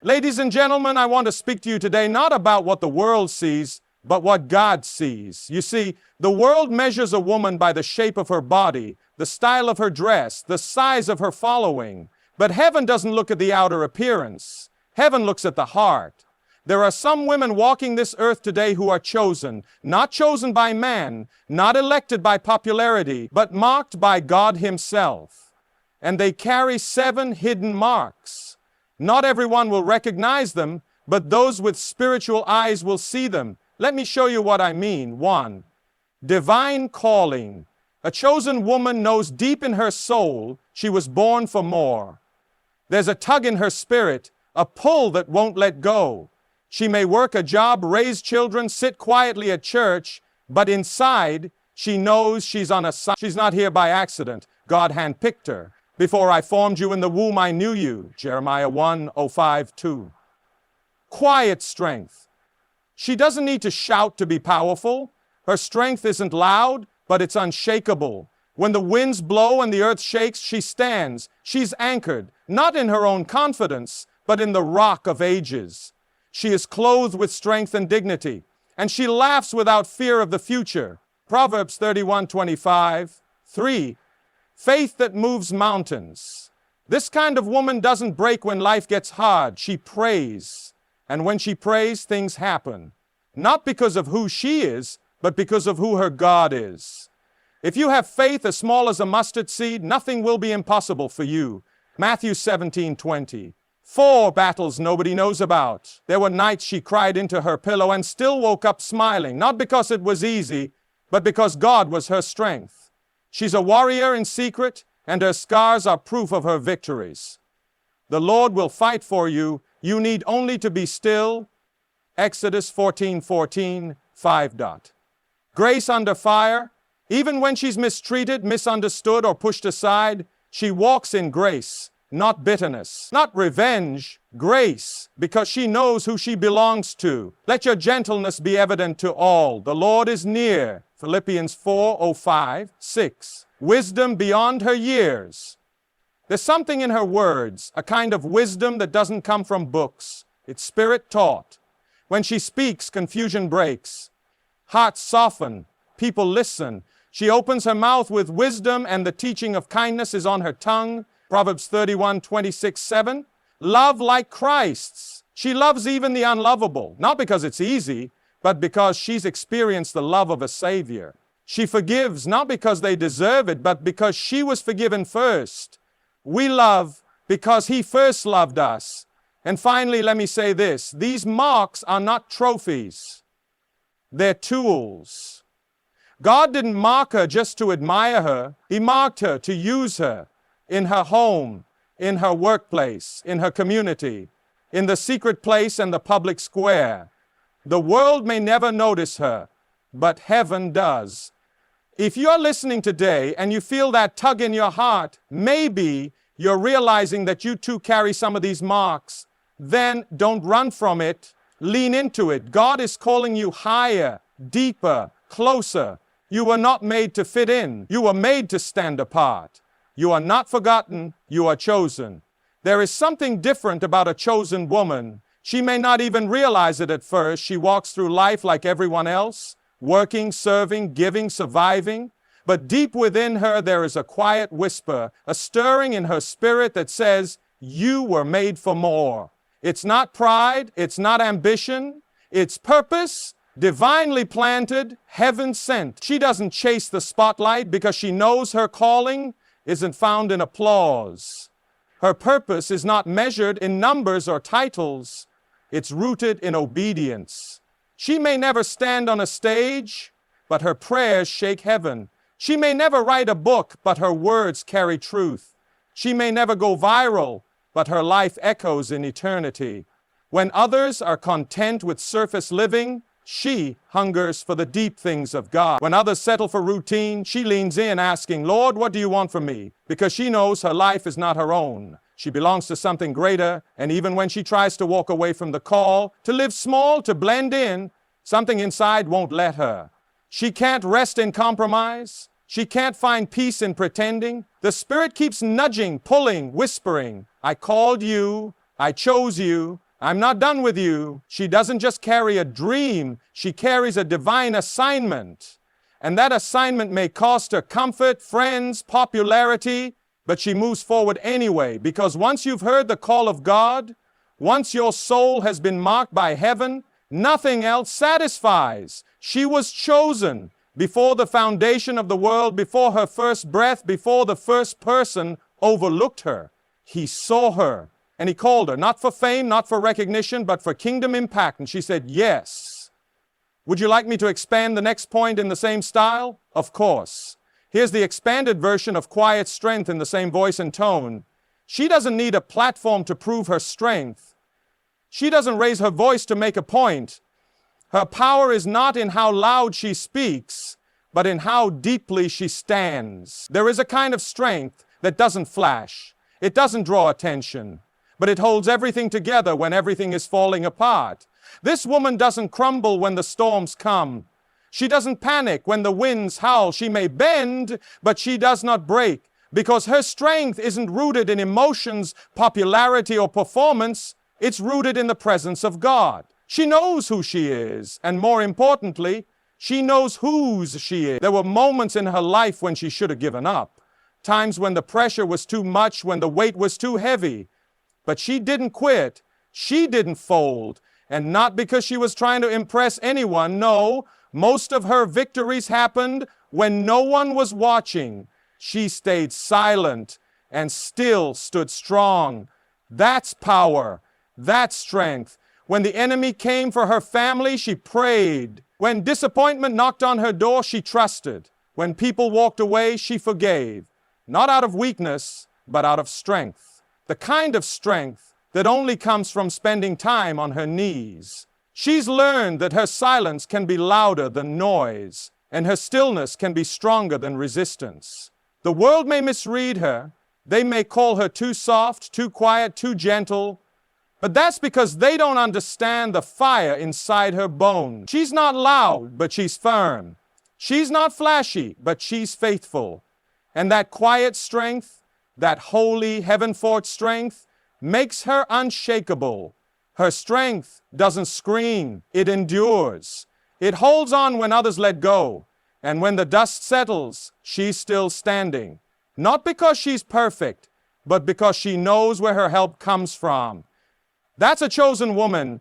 Ladies and gentlemen, I want to speak to you today not about what the world sees, but what God sees. You see, the world measures a woman by the shape of her body, the style of her dress, the size of her following. But heaven doesn't look at the outer appearance. Heaven looks at the heart. There are some women walking this earth today who are chosen, not chosen by man, not elected by popularity, but marked by God Himself. And they carry 7 hidden marks. Not everyone will recognize them, but those with spiritual eyes will see them. Let me show you what I mean. 1. Divine calling. A chosen woman knows deep in her soul she was born for more. There's a tug in her spirit, a pull that won't let go. She may work a job, raise children, sit quietly at church, but inside she knows she's on assignment. She's not here by accident. God handpicked her. Before I formed you in the womb, I knew you. Jeremiah 1:5-2. Quiet strength. She doesn't need to shout to be powerful. Her strength isn't loud, but it's unshakable. When the winds blow and the earth shakes, she stands. She's anchored, not in her own confidence, but in the rock of ages. She is clothed with strength and dignity, and she laughs without fear of the future. Proverbs 31:25. 3. Faith that moves mountains. This kind of woman doesn't break when life gets hard. She prays. And when she prays, things happen. Not because of who she is, but because of who her God is. If you have faith as small as a mustard seed, nothing will be impossible for you. Matthew 17:20. 4 battles nobody knows about. There were nights she cried into her pillow and still woke up smiling, not because it was easy, but because God was her strength. She's a warrior in secret, and her scars are proof of her victories. The Lord will fight for you. You need only to be still. Exodus 14:14, 5. Grace under fire. Even when she's mistreated, misunderstood, or pushed aside, she walks in grace, not bitterness, not revenge, grace, because she knows who she belongs to. Let your gentleness be evident to all. The Lord is near. Philippians 4:5-6. Wisdom beyond her years. There's something in her words, a kind of wisdom that doesn't come from books. It's spirit taught. When she speaks, confusion breaks. Hearts soften. People listen. She opens her mouth with wisdom, and the teaching of kindness is on her tongue. Proverbs 31:26-7. Love like Christ's. She loves even the unlovable, not because it's easy, but because she's experienced the love of a Savior. She forgives not because they deserve it, but because she was forgiven first. We love because He first loved us. And finally, let me say this. These marks are not trophies. They're tools. God didn't mark her just to admire her. He marked her to use her in her home, in her workplace, in her community, in the secret place and the public square. The world may never notice her, but heaven does. If you're listening today and you feel that tug in your heart, maybe you're realizing that you too carry some of these marks. Then don't run from it. Lean into it. God is calling you higher, deeper, closer. You were not made to fit in. You were made to stand apart. You are not forgotten. You are chosen. There is something different about a chosen woman. She may not even realize it at first. She walks through life like everyone else, working, serving, giving, surviving. But deep within her, there is a quiet whisper, a stirring in her spirit that says, you were made for more. It's not pride. It's not ambition. It's purpose, divinely planted, heaven sent. She doesn't chase the spotlight because she knows her calling isn't found in applause. Her purpose is not measured in numbers or titles. It's rooted in obedience. She may never stand on a stage, but her prayers shake heaven. She may never write a book, but her words carry truth. She may never go viral, but her life echoes in eternity. When others are content with surface living, she hungers for the deep things of God. When others settle for routine, she leans in asking, Lord, what do you want from me? Because she knows her life is not her own. She belongs to something greater, and even when she tries to walk away from the call, to live small, to blend in, something inside won't let her. She can't rest in compromise. She can't find peace in pretending. The Spirit keeps nudging, pulling, whispering, I called you, I chose you, I'm not done with you. She doesn't just carry a dream, she carries a divine assignment. And that assignment may cost her comfort, friends, popularity, but she moves forward anyway, because once you've heard the call of God, once your soul has been marked by heaven, nothing else satisfies. She was chosen before the foundation of the world, before her first breath, before the first person overlooked her. He saw her and he called her, not for fame, not for recognition, but for kingdom impact. And she said, yes. Would you like me to expand the next point in the same style? Of course. Here's the expanded version of quiet strength in the same voice and tone. She doesn't need a platform to prove her strength. She doesn't raise her voice to make a point. Her power is not in how loud she speaks, but in how deeply she stands. There is a kind of strength that doesn't flash. It doesn't draw attention, but it holds everything together when everything is falling apart. This woman doesn't crumble when the storms come. She doesn't panic when the winds howl. She may bend, but she does not break, because her strength isn't rooted in emotions, popularity, or performance. It's rooted in the presence of God. She knows who she is, and more importantly, she knows whose she is. There were moments in her life when she should have given up, times when the pressure was too much, when the weight was too heavy. But she didn't quit. She didn't fold. And not because she was trying to impress anyone. No, most of her victories happened when no one was watching. She stayed silent and still stood strong. That's power. That's strength. When the enemy came for her family, she prayed. When disappointment knocked on her door, she trusted. When people walked away, she forgave. Not out of weakness, but out of strength. The kind of strength that only comes from spending time on her knees. She's learned that her silence can be louder than noise, and her stillness can be stronger than resistance. The world may misread her. They may call her too soft, too quiet, too gentle, but that's because they don't understand the fire inside her bones. She's not loud, but she's firm. She's not flashy, but she's faithful. And that quiet strength, that holy, heaven-forth strength, makes her unshakable. Her strength doesn't scream, it endures. It holds on when others let go. And when the dust settles, she's still standing. Not because she's perfect, but because she knows where her help comes from. That's a chosen woman.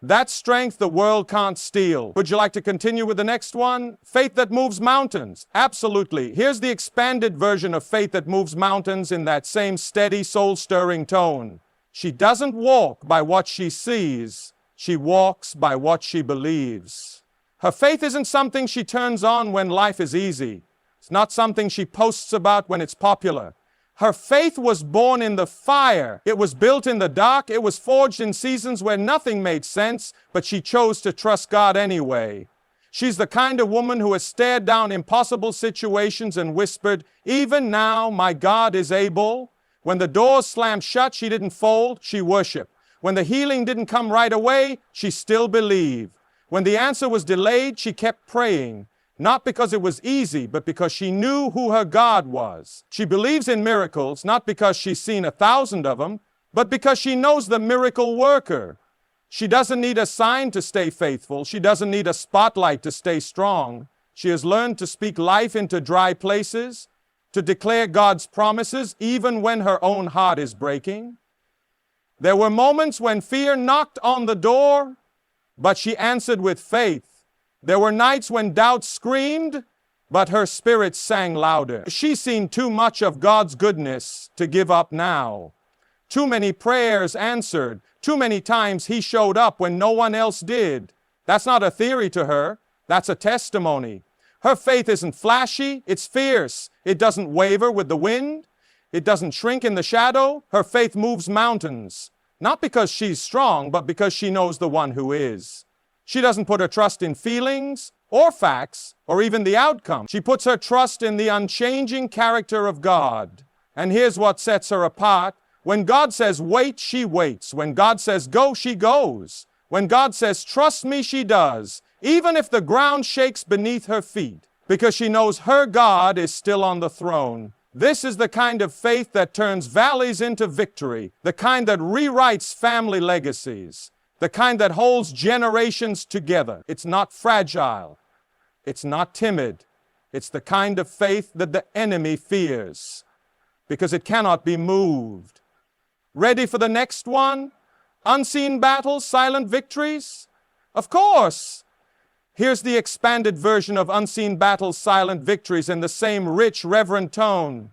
That's strength the world can't steal. Would you like to continue with the next one? Faith that moves mountains. Absolutely. Here's the expanded version of faith that moves mountains in that same steady, soul-stirring tone. She doesn't walk by what she sees. She walks by what she believes. Her faith isn't something she turns on when life is easy. It's not something she posts about when it's popular. Her faith was born in the fire. It was built in the dark. It was forged in seasons where nothing made sense, but she chose to trust God anyway. She's the kind of woman who has stared down impossible situations and whispered, "Even now, my God is able." When the doors slammed shut, she didn't fold, she worshiped. When the healing didn't come right away, she still believed. When the answer was delayed, she kept praying. Not because it was easy, but because she knew who her God was. She believes in miracles, not because she's seen 1,000 of them, but because she knows the miracle worker. She doesn't need a sign to stay faithful. She doesn't need a spotlight to stay strong. She has learned to speak life into dry places, to declare God's promises even when her own heart is breaking. There were moments when fear knocked on the door, but she answered with faith. There were nights when doubt screamed, but her spirit sang louder. She's seen too much of God's goodness to give up now. Too many prayers answered. Too many times He showed up when no one else did. That's not a theory to her. That's a testimony. Her faith isn't flashy. It's fierce. It doesn't waver with the wind. It doesn't shrink in the shadow. Her faith moves mountains. Not because she's strong, but because she knows the one who is. She doesn't put her trust in feelings or facts or even the outcome. She puts her trust in the unchanging character of God. And here's what sets her apart. When God says wait, she waits. When God says go, she goes. When God says trust me, she does. Even if the ground shakes beneath her feet, because she knows her God is still on the throne. This is the kind of faith that turns valleys into victory, the kind that rewrites family legacies, the kind that holds generations together. It's not fragile. It's not timid. It's the kind of faith that the enemy fears because it cannot be moved. Ready for the next one? Unseen battles, silent victories? Of course. Here's the expanded version of Unseen Battles, Silent Victories in the same rich, reverent tone.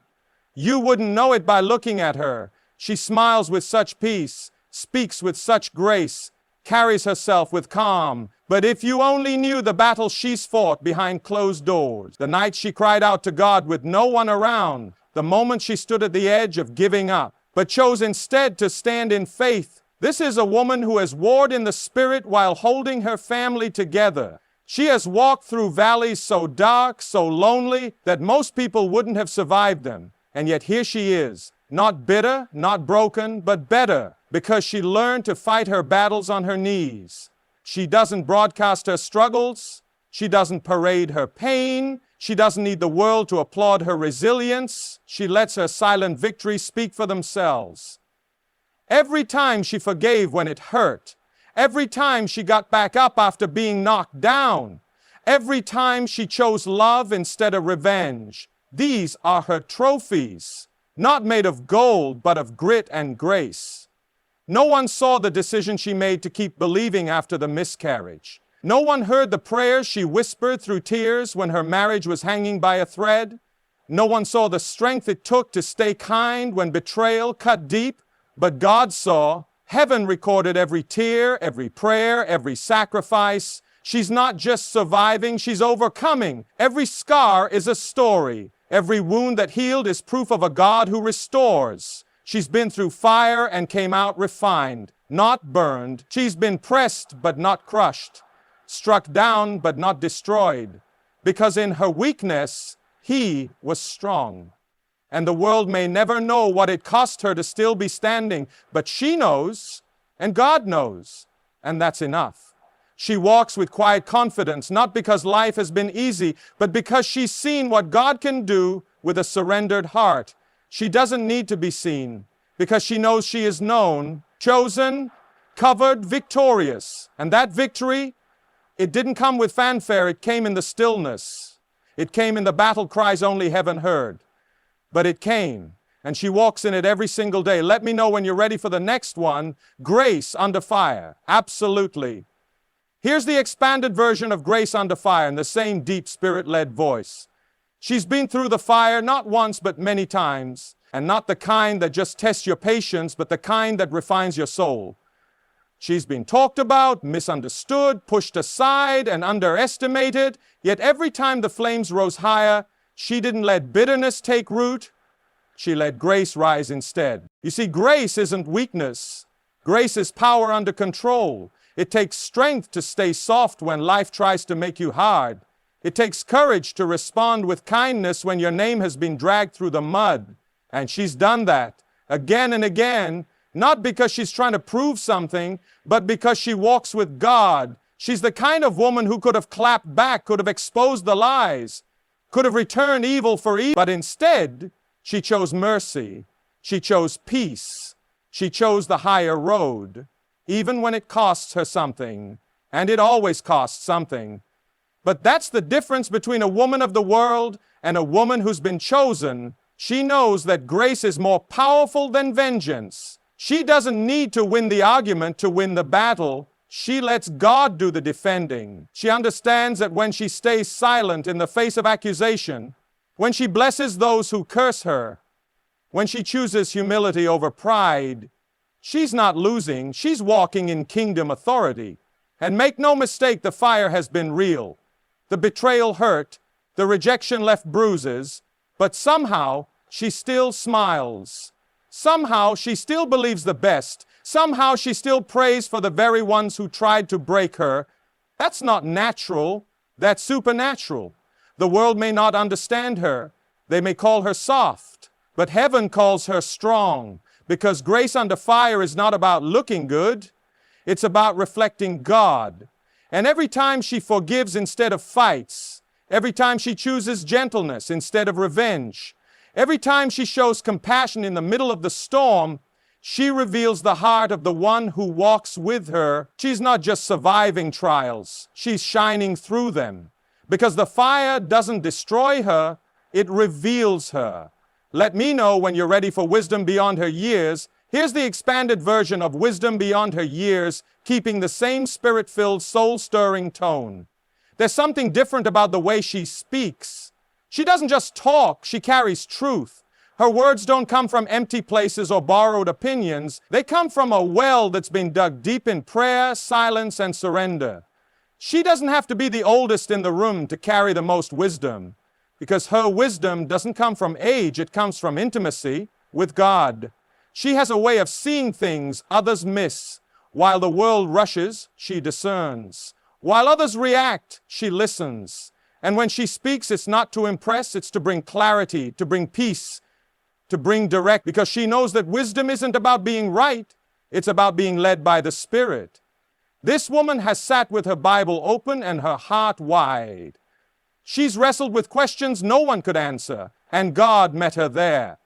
You wouldn't know it by looking at her. She smiles with such peace, speaks with such grace, carries herself with calm. But if you only knew the battle she's fought behind closed doors, the night she cried out to God with no one around, the moment she stood at the edge of giving up, but chose instead to stand in faith. This is a woman who has warred in the spirit while holding her family together. She has walked through valleys so dark, so lonely, that most people wouldn't have survived them. And yet here she is, not bitter, not broken, but better, because she learned to fight her battles on her knees. She doesn't broadcast her struggles. She doesn't parade her pain. She doesn't need the world to applaud her resilience. She lets her silent victories speak for themselves. Every time she forgave when it hurt, every time she got back up after being knocked down, every time she chose love instead of revenge, these are her trophies, not made of gold, but of grit and grace. No one saw the decision she made to keep believing after the miscarriage. No one heard the prayers she whispered through tears when her marriage was hanging by a thread. No one saw the strength it took to stay kind when betrayal cut deep. But God saw. Heaven recorded every tear, every prayer, every sacrifice. She's not just surviving, she's overcoming. Every scar is a story. Every wound that healed is proof of a God who restores. She's been through fire and came out refined, not burned. She's been pressed but not crushed, struck down but not destroyed, because in her weakness, He was strong. And the world may never know what it cost her to still be standing, but she knows, and God knows, and that's enough. She walks with quiet confidence, not because life has been easy, but because she's seen what God can do with a surrendered heart. She doesn't need to be seen, because she knows she is known, chosen, covered, victorious. And that victory, it didn't come with fanfare, it came in the stillness. It came in the battle cries only heaven heard. But it came, and she walks in it every single day. Let me know when you're ready for the next one. Grace under fire. Absolutely. Here's the expanded version of Grace under fire in the same deep spirit-led voice. She's been through the fire not once but many times, and not the kind that just tests your patience, but the kind that refines your soul. She's been talked about, misunderstood, pushed aside, and underestimated, yet every time the flames rose higher, she didn't let bitterness take root. She let grace rise instead. You see, grace isn't weakness. Grace is power under control. It takes strength to stay soft when life tries to make you hard. It takes courage to respond with kindness when your name has been dragged through the mud. And she's done that again and again, not because she's trying to prove something, but because she walks with God. She's the kind of woman who could have clapped back, could have exposed the lies, could have returned evil for evil, but instead, she chose mercy. She chose peace. She chose the higher road, even when it costs her something, and it always costs something. But that's the difference between a woman of the world and a woman who's been chosen. She knows that grace is more powerful than vengeance. She doesn't need to win the argument to win the battle. She lets God do the defending. She understands that when she stays silent in the face of accusation, when she blesses those who curse her, when she chooses humility over pride, she's not losing, she's walking in kingdom authority. And make no mistake, the fire has been real. The betrayal hurt, the rejection left bruises, but somehow she still smiles. Somehow she still believes the best. Somehow she still prays for the very ones who tried to break her. That's not natural, that's supernatural. The world may not understand her. They may call her soft, but heaven calls her strong, because grace under fire is not about looking good. It's about reflecting God. And every time she forgives instead of fights, every time she chooses gentleness instead of revenge, Every time she shows compassion in the middle of the storm, she reveals the heart of the one who walks with her. She's not just surviving trials, she's shining through them. Because the fire doesn't destroy her, it reveals her. Let me know when you're ready for wisdom beyond her years. Here's the expanded version of wisdom beyond her years, keeping the same spirit-filled, soul-stirring tone. There's something different about the way she speaks. She doesn't just talk, she carries truth. Her words don't come from empty places or borrowed opinions. They come from a well that's been dug deep in prayer, silence, and surrender. She doesn't have to be the oldest in the room to carry the most wisdom, because her wisdom doesn't come from age, it comes from intimacy with God. She has a way of seeing things others miss. While the world rushes, she discerns. While others react, she listens. And when she speaks, it's not to impress, it's to bring clarity, to bring peace, to bring direct, because she knows that wisdom isn't about being right, it's about being led by the Spirit. This woman has sat with her Bible open and her heart wide. She's wrestled with questions no one could answer, and God met her there.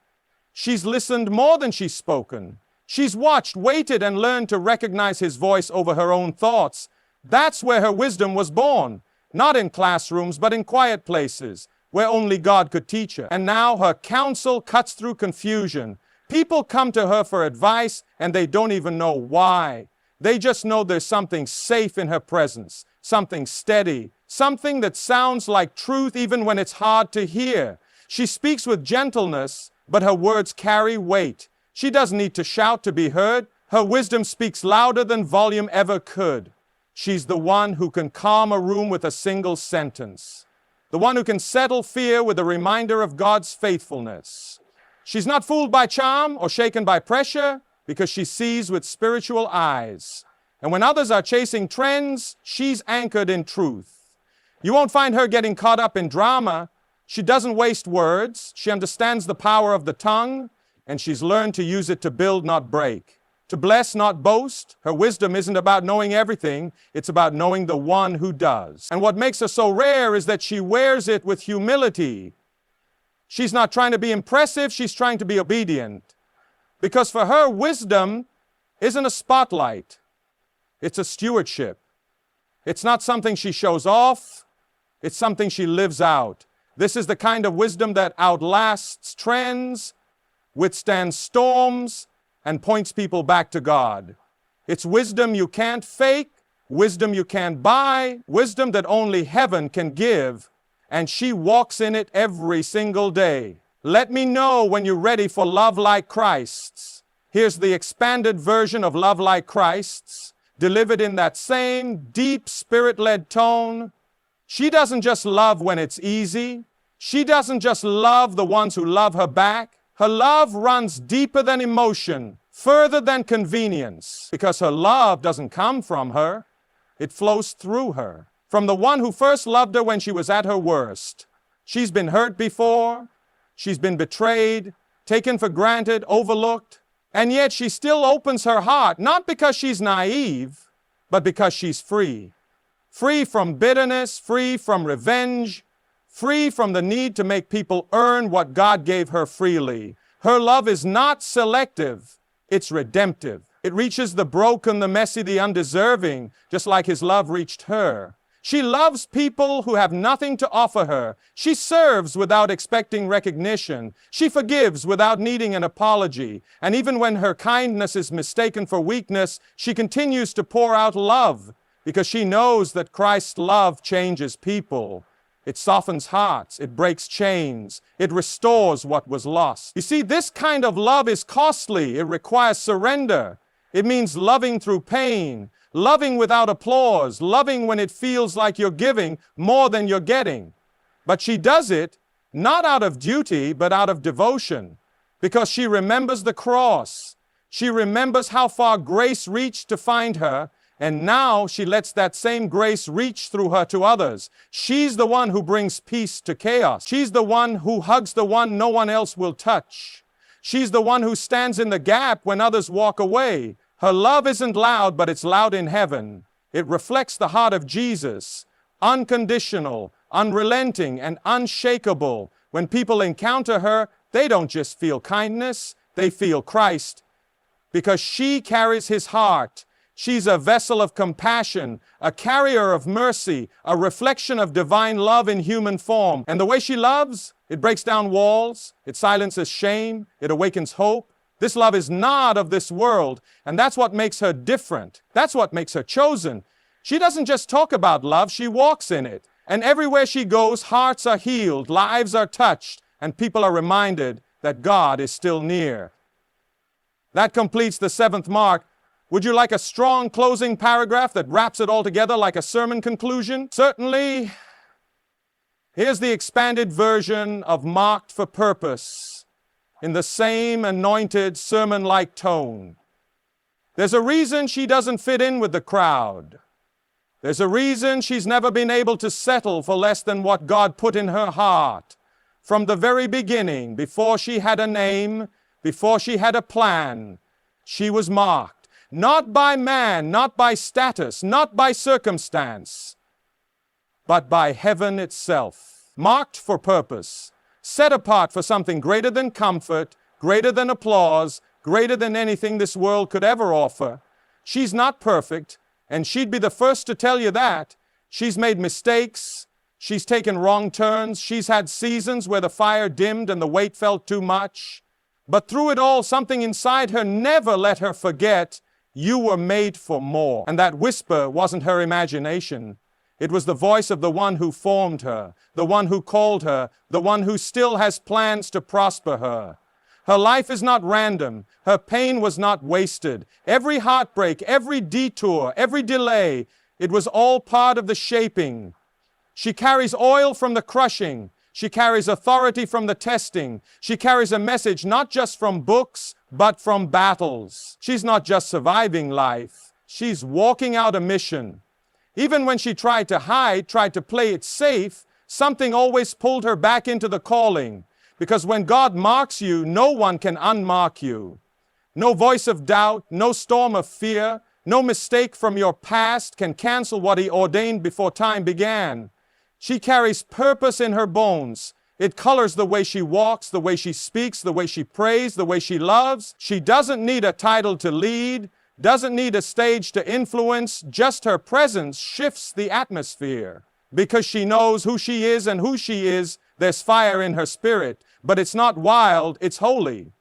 She's listened more than she's spoken. She's watched, waited, and learned to recognize His voice over her own thoughts. That's where her wisdom was born, not in classrooms, but in quiet places, where only God could teach her. And now her counsel cuts through confusion. People come to her for advice, and they don't even know why. They just know there's something safe in her presence, something steady, something that sounds like truth even when it's hard to hear. She speaks with gentleness, but her words carry weight. She doesn't need to shout to be heard. Her wisdom speaks louder than volume ever could. She's the one who can calm a room with a single sentence, the one who can settle fear with a reminder of God's faithfulness. She's not fooled by charm or shaken by pressure, because she sees with spiritual eyes. And when others are chasing trends, she's anchored in truth. You won't find her getting caught up in drama. She doesn't waste words. She understands the power of the tongue, and she's learned to use it to build, not break, to bless, not boast. Her wisdom isn't about knowing everything. It's about knowing the one who does. And what makes her so rare is that she wears it with humility. She's not trying to be impressive. She's trying to be obedient. Because for her, wisdom isn't a spotlight. It's a stewardship. It's not something she shows off. It's something she lives out. This is the kind of wisdom that outlasts trends, withstands storms, and points people back to God. It's wisdom you can't fake, wisdom you can't buy, wisdom that only heaven can give, and she walks in it every single day. Let me know when you're ready for love like Christ's. Here's the expanded version of Love Like Christ's, delivered in that same deep spirit-led tone. She doesn't just love when it's easy. She doesn't just love the ones who love her back. Her love runs deeper than emotion, further than convenience, because her love doesn't come from her. It flows through her. From the one who first loved her when she was at her worst. She's been hurt before. She's been betrayed, taken for granted, overlooked, and yet she still opens her heart, not because she's naive, but because she's free. Free from bitterness, free from revenge, free from the need to make people earn what God gave her freely. Her love is not selective, it's redemptive. It reaches the broken, the messy, the undeserving, just like His love reached her. She loves people who have nothing to offer her. She serves without expecting recognition. She forgives without needing an apology. And even when her kindness is mistaken for weakness, she continues to pour out love because she knows that Christ's love changes people. It softens hearts. It breaks chains. It restores what was lost. You see, this kind of love is costly. It requires surrender. It means loving through pain. Loving without applause, loving when it feels like you're giving more than you're getting. But she does it not out of duty, but out of devotion, because she remembers the cross. She remembers how far grace reached to find her, and now she lets that same grace reach through her to others. She's the one who brings peace to chaos. She's the one who hugs the one no one else will touch. She's the one who stands in the gap when others walk away. Her love isn't loud, but it's loud in heaven. It reflects the heart of Jesus, unconditional, unrelenting, and unshakable. When people encounter her, They don't just feel kindness, they feel Christ, because she carries his heart. She's a vessel of compassion, a carrier of mercy, a reflection of divine love in human form. And the way she loves, it breaks down walls, it silences shame, it awakens hope. This love is not of this world, and that's what makes her different. That's what makes her chosen. She doesn't just talk about love, she walks in it. And everywhere she goes, hearts are healed, lives are touched, and people are reminded that God is still near. That completes the 7th mark. Would you like a strong closing paragraph that wraps it all together like a sermon conclusion? Certainly. Here's the expanded version of Marked for Purpose in the same anointed sermon-like tone. There's a reason she doesn't fit in with the crowd. There's a reason she's never been able to settle for less than what God put in her heart. From the very beginning, before she had a name, before she had a plan, she was marked. Not by man, not by status, not by circumstance, but by heaven itself. Marked for purpose, set apart for something greater than comfort, greater than applause, greater than anything this world could ever offer. She's not perfect, and she'd be the first to tell you that. She's made mistakes, she's taken wrong turns, she's had seasons where the fire dimmed and the weight felt too much. But through it all, something inside her never let her forget, you were made for more. And that whisper wasn't her imagination. It was the voice of the one who formed her, the one who called her, the one who still has plans to prosper her. Her life is not random. Her pain was not wasted. Every heartbreak, every detour, every delay, it was all part of the shaping. She carries oil from the crushing. She carries authority from the testing. She carries a message not just from books, but from battles. She's not just surviving life. She's walking out a mission. Even when she tried to hide, tried to play it safe, something always pulled her back into the calling. Because when God marks you, no one can unmark you. No voice of doubt, no storm of fear, no mistake from your past can cancel what He ordained before time began. She carries purpose in her bones. It colors the way she walks, the way she speaks, the way she prays, the way she loves. She doesn't need a title to lead, doesn't need a stage to influence. Just her presence shifts the atmosphere. Because she knows who she is and who she is, there's fire in her spirit. But it's not wild, it's holy.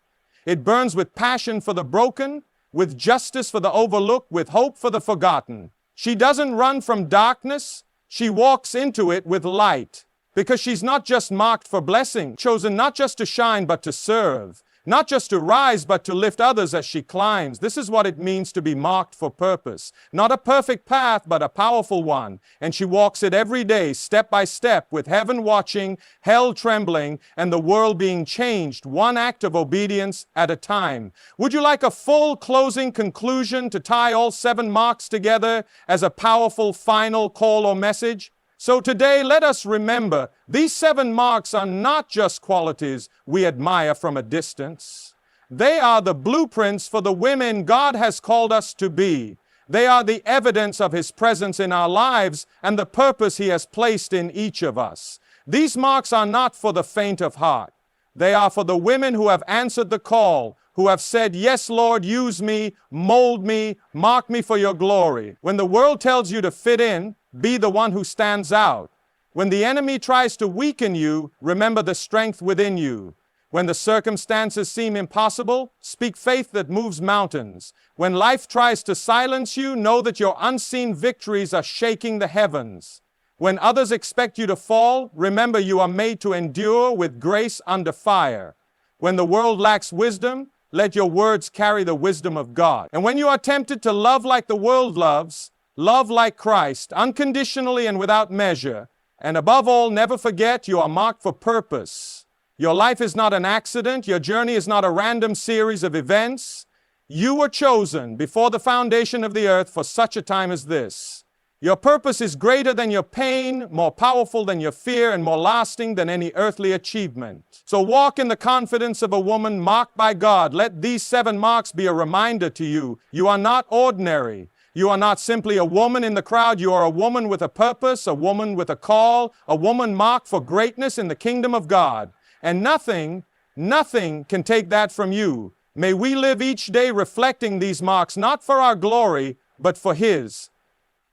It burns with passion for the broken, with justice for the overlooked, with hope for the forgotten. She doesn't run from darkness, she walks into it with light. Because she's not just marked for blessing, chosen not just to shine but to serve, not just to rise but to lift others as she climbs. This is what it means to be marked for purpose. Not a perfect path, but a powerful one. And she walks it every day, step by step, with heaven watching, hell trembling, and the world being changed, one act of obedience at a time. Would you like a full closing conclusion to tie all 7 marks together as a powerful final call or message? So today, let us remember, these 7 marks are not just qualities we admire from a distance. They are the blueprints for the women God has called us to be. They are the evidence of His presence in our lives and the purpose He has placed in each of us. These marks are not for the faint of heart. They are for the women who have answered the call, who have said, "Yes, Lord, use me, mold me, mark me for your glory." When the world tells you to fit in, be the one who stands out. When the enemy tries to weaken you, remember the strength within you. When the circumstances seem impossible, speak faith that moves mountains. When life tries to silence you, know that your unseen victories are shaking the heavens. When others expect you to fall, remember you are made to endure with grace under fire. When the world lacks wisdom, let your words carry the wisdom of God. And when you are tempted to love like the world loves, love like Christ, unconditionally and without measure. And above all, never forget you are marked for purpose. Your life is not an accident. Your journey is not a random series of events. You were chosen before the foundation of the earth for such a time as this. Your purpose is greater than your pain, more powerful than your fear, and more lasting than any earthly achievement. So walk in the confidence of a woman marked by God. Let these 7 marks be a reminder to you. You are not ordinary. You are not simply a woman in the crowd. You are a woman with a purpose, a woman with a call, a woman marked for greatness in the kingdom of God. And nothing Nothing can take that from you. May we live each day reflecting these marks, not for our glory, but for His.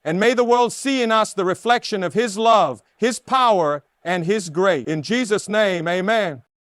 And may the world see in us the reflection of His love, His power, and His grace. In Jesus' name, amen.